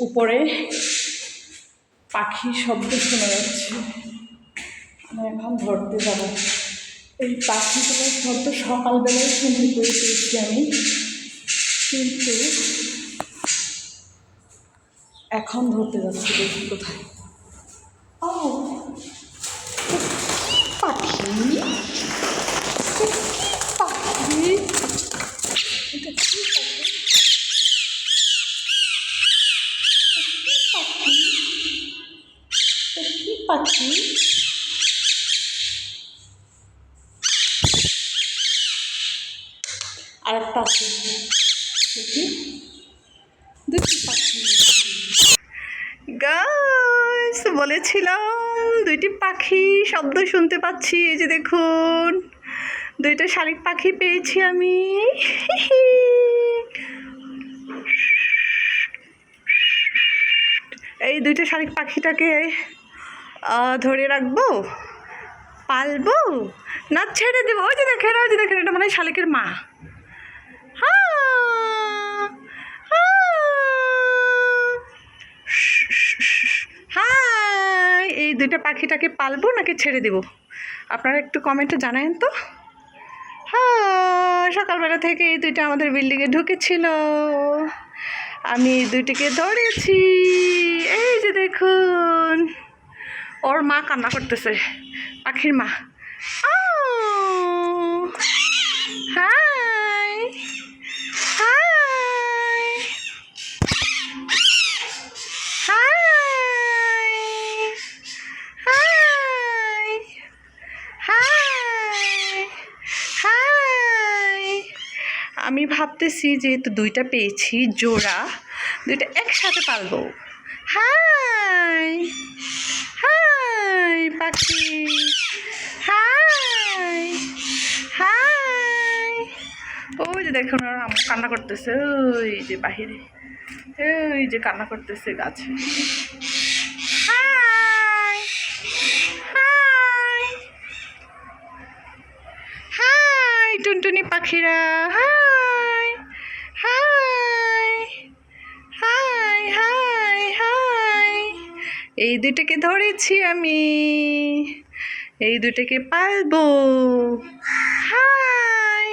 উপরে পাখির শব্দ শোনা যাচ্ছে। আমি এখন ধরতে যাব। এই পাখিগুলোর শব্দ সকালবেলায় শুনতে পেয়েছি আমি, কিন্তু এখন ধরতে যাচ্ছি, দেখি কোথায়। ও পাখি, পাখি, এটা কি পাখি? কি পাখি? আর একটা আছে, দেখি দুটি পাখি। গাইস, বলেছিলাম দুইটি পাখি শব্দ শুনতে পাচ্ছি। এই যে দেখুন, দুইটা শালিক পাখি পেয়েছি আমি। এই দুইটা শালিক পাখিটাকে ধরে রাখবো, পালবো, না ছেড়ে দেবো? ওই যে দেখেন, ওই যে দেখেন, এটা মানে শালিকের মা। হাই, এই দুইটা পাখিটাকে পালবো নাকি ছেড়ে দেব? আপনারা একটু কমেন্টে জানায়েন তো। হ্যাঁ, সকালবেলা থেকে এই দুইটা আমাদের বিল্ডিংয়ে ঢুকেছিল, আমি দুইটিকে ধরেছি। এই যে দেখুন, ওর মা কান্না করতেছে, পাখির মা। High high high high high high. আমি ভাবতেছি যেহেতু দুইটা পেয়েছি জোড়া, দুইটা একসাথে পালবো। হাই হাই পাখি, হাই হাই। ওই যে দেখুন, ওরা কান্না করতেছে, ওই যে বাহিরে, ওই যে কান্না করতেছে গাছে। হাই হাই হাই টুনটুনি পাখিরা, high high high high high. এই দুইটাকে ধরেছি আমি, এই দুইটাকে পালবো। হাই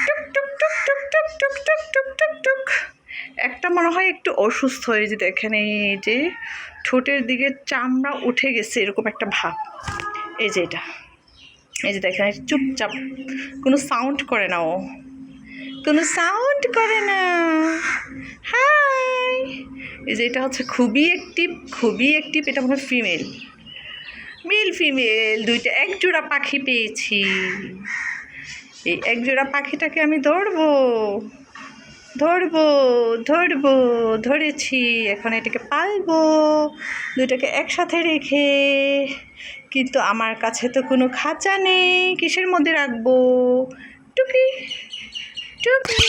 টুক টুক টুক টুক টুক টুক টুক টুক টুক টুক। একটা মনে হয় একটু অসুস্থ, এই যে দেখেন, এই যে ঠোঁটের দিকে চামড়া উঠে গেছে এরকম একটা ভাব। এই যে এটা, এই যে দেখেন, চুপচাপ, কোনো সাউন্ড করে না, ও কোনো সাউন্ড করে না। হাই, এই যে এটা হচ্ছে খুবই অ্যাক্টিভ, খুবই অ্যাক্টিভ। এটা মনে হয় ফিমেল, মেল ফিমেল দুইটা একজোড়া পাখি পেয়েছি। এই একজোড়া পাখিটাকে আমি ধরবো ধরবো ধরবো, ধরেছি। এখন এটাকে পালবো দুইটাকে একসাথে রেখে, কিন্তু আমার কাছে তো কোনো খাঁচা নেই, কিসের মধ্যে রাখবো? টুকি টুকি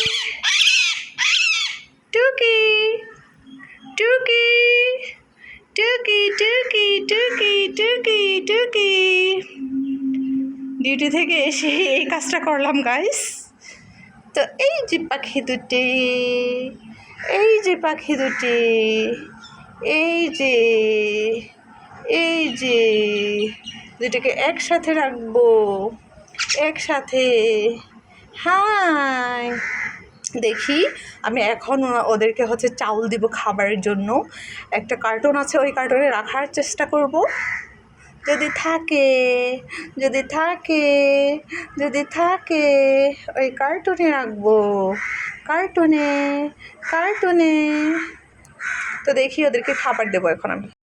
টুকি টুকি টুকি টুকি টুকি টুকি টুকি। ডিউটি থেকে এসে এই কাজটা করলাম গাইস। তো এই যে পাখি দুটি, এই যে পাখি দুটি, এই যে, এই যে দুটোকে একসাথে রাখবো, একসাথে। হাই, দেখি আমি এখন ওদেরকে হচ্ছে চাউল দিব খাবারের জন্য। একটা কার্টন আছে, ওই কার্টনে রাখার চেষ্টা করব। যদি থাকে, যদি থাকে, যদি থাকে, ওই কার্টুনে রাখবো, কার্টুনে, কার্টুনে। তো দেখি ওদেরকে খাবার দেবো এখন আমি।